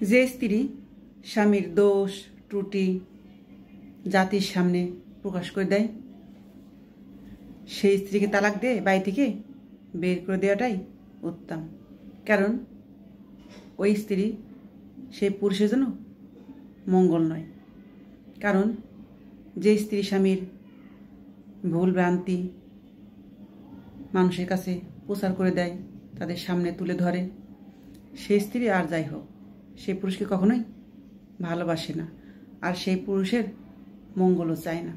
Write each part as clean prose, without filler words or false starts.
যে স্ত্রী স্বামীর দোষ ত্রুটি জাতির সামনে প্রকাশ করে দেয়, সেই স্ত্রীকে তালাক দিয়ে বাড়ি থেকে বের করে দেওয়াটাই উত্তম। কারণ ওই স্ত্রী সেই পুরুষের জন্য মঙ্গল নয়। কারণ যে স্ত্রী স্বামীর ভুল ভ্রান্তি মানুষের কাছে প্রচার করে দেয়, তাদের সামনে তুলে ধরে, সেই স্ত্রী আর যাই হোক সেই পুরুষকে কখনোই ভালোবাসে না, আর সেই পুরুষের মঙ্গলও চায় না।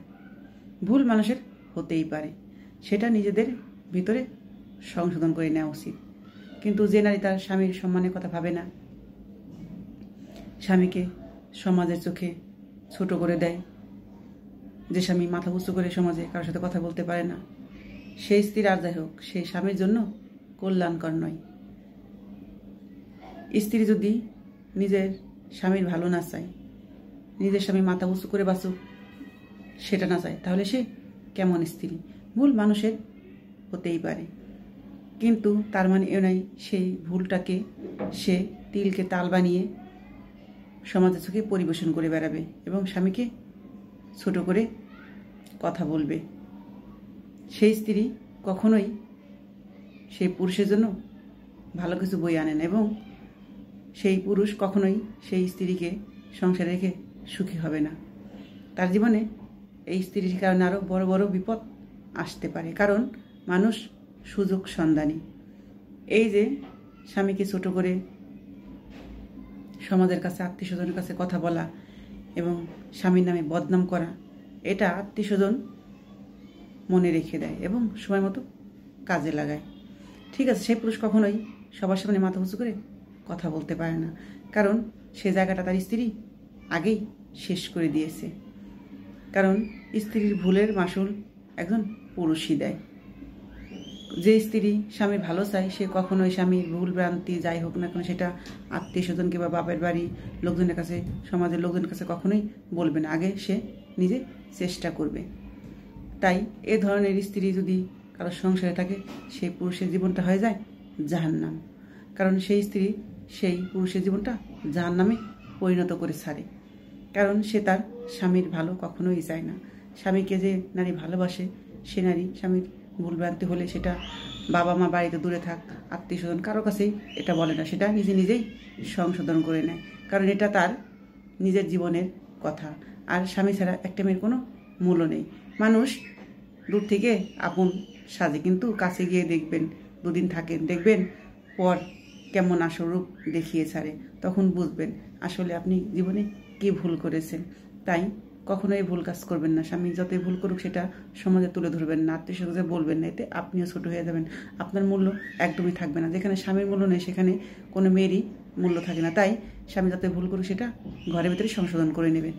ভুল মানুষের হতেই পারে, সেটা নিজেদের ভিতরে সংশোধন করে নেওয়া উচিত। কিন্তু যে নারী তার স্বামীর সম্মানের কথা ভাবে না, স্বামীকে সমাজের চোখে ছোট করে দেয়, যে স্বামী মাথা উঁচু করে সমাজে কারোর সাথে কথা বলতে পারে না, সেই স্ত্রীর আর যাই হোক সেই স্বামীর জন্য কল্যাণকর নয়। স্ত্রী যদি নিজের স্বামীর ভালো না চায়, নিজের স্বামী মাথা উঁচু করে বাঁচুক সেটা না চায়, তাহলে সে কেমন স্ত্রী? ভুল মানুষের হতেই পারে, কিন্তু তার মানে এ নয় সেই ভুলটাকে সে তিলকে তাল বানিয়ে সমাজের চোখে পরিবেশন করে বেড়াবে এবং স্বামীকে ছোট করে কথা বলবে। সেই স্ত্রী কখনোই সেই পুরুষের জন্য ভালো কিছু বই আনে না, এবং সেই পুরুষ কখনোই সেই স্ত্রীকে সংসারে রেখে সুখী হবে না। তার জীবনে এই স্ত্রীর কারণে আরও বড় বড় বিপদ আসতে পারে। কারণ মানুষ সুযোগ সন্ধানী। এই যে স্বামীকে ছোট করে সমাজের কাছে আত্মীয় স্বজনের কাছে কথা বলা এবং স্বামীর নামে বদনাম করা, এটা আত্মীয় স্বজন মনে রেখে দেয় এবং সময় মতো কাজে লাগায়। ঠিক আছে, সেই পুরুষ কখনোই সবার সামনে মাথা উঁচু করে কথা বলতে পারে না, কারণ সে জায়গাটা তার স্ত্রী আগেই শেষ করে দিয়েছে। কারণ স্ত্রীর ভুলের মাসুল একজন পুরুষই দেয়। যে স্ত্রী স্বামীর ভালো চায় সে কখনোই স্বামীর ভুল ভ্রান্তি যাই হোক না কেন সেটা আত্মীয় স্বজনকে বা বাপের বাড়ি লোকজনের কাছে, সমাজের লোকজনের কাছে কখনোই বলবে না, আগে সে নিজে চেষ্টা করবে। তাই এ ধরনের স্ত্রী যদি কারোর সংসারে থাকে, সেই পুরুষের জীবনটা হয়ে যায় জাহান্নাম। কারণ সেই স্ত্রী সেই পুরুষের জীবনটা জাহান্নামে পরিণত করে ছাড়ে। কারণ সে তার স্বামীর ভালো কখনোই চায় না। স্বামীকে যে নারী ভালোবাসে, সে নারী স্বামীর ভুলভ্রান্তি হলে সেটা বাবা মা বাড়িতে দূরে থাক, আত্মীয় স্বজন কারো কাছেই এটা বলে না, সেটা নিজেই সংশোধন করে নেয়। কারণ এটা তার নিজের জীবনের কথা। আর স্বামী ছাড়া একটা মেয়ের কোনো মূল্য নেই। মানুষ দূর থেকে আপন সাজে, কিন্তু কাছে গিয়ে দেখবেন, দুদিন থাকেন, দেখবেন পর কেমন আসরূপ দেখিয়ে ছাড়ে, তখন বুঝবেন আসলে আপনি জীবনে কি ভুল করেছেন। তাই কখনোই ভুল কাজ করবেন না। স্বামী যতই ভুল করুক সেটা সমাজে তুলে ধরবেন না, আত্মীয় স্বজনে বলবেন না, এতে আপনিও ছোট হয়ে যাবেন, আপনার মূল্য একদমই থাকবে না। যেখানে স্বামীর মূল্য নেই সেখানে কোনো মেয়েরই মূল্য থাকে না। তাই স্বামী যতই ভুল করুক সেটা ঘরের ভিতরে সংশোধন করে নেবেন।